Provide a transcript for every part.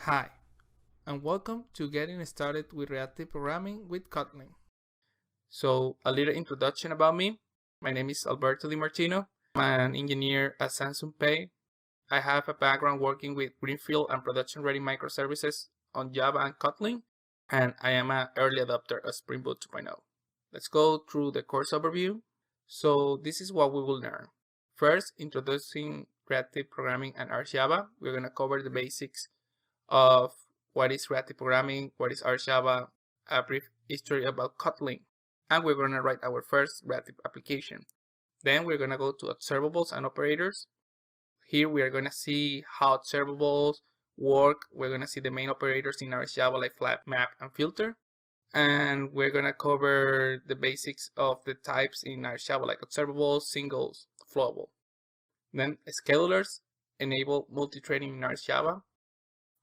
Hi, and welcome to Getting Started with Reactive Programming with Kotlin. So, a little introduction about me. My name is Alberto Di Martino. I'm an engineer at Samsung Pay. I have a background working with greenfield and production-ready microservices on Java and Kotlin, and I am an early adopter of Spring Boot 2.0. Let's go through the course overview. So, this is what we will learn. First, introducing Reactive Programming and RJava. We're going to cover the basics of what is reactive programming, what is RJava, a brief history about Kotlin, and we're going to write our first reactive application. Then we're going to go to observables and operators. Here we are going to see how observables work. We're going to see the main operators in RJava like flag, map, and filter. And we're going to cover the basics of the types in RJava like observables, singles, flowable. Then schedulers enable multi-threading in RJava.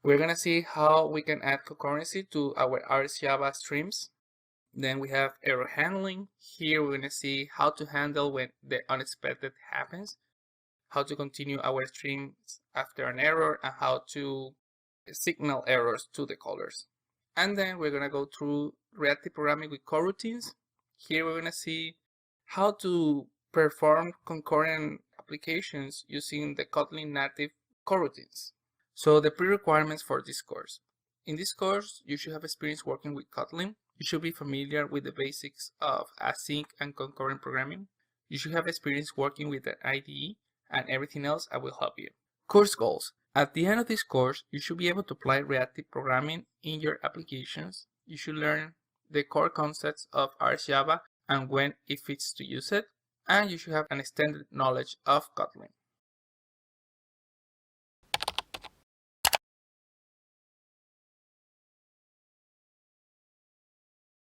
We're going to see how we can add concurrency to our RJava streams. Then we have error handling. Here we're going to see how to handle when the unexpected happens, how to continue our streams after an error, and how to signal errors to the callers. And then we're going to go through reactive programming with coroutines. Here we're going to see how to perform concurrent applications using the Kotlin native coroutines. So the pre-requirements for this course. In this course, you should have experience working with Kotlin. You should be familiar with the basics of async and concurrent programming. You should have experience working with an IDE, and everything else I will help you. Course goals. At the end of this course, you should be able to apply reactive programming in your applications. You should learn the core concepts of RJava and when it fits to use it. And you should have an extended knowledge of Kotlin.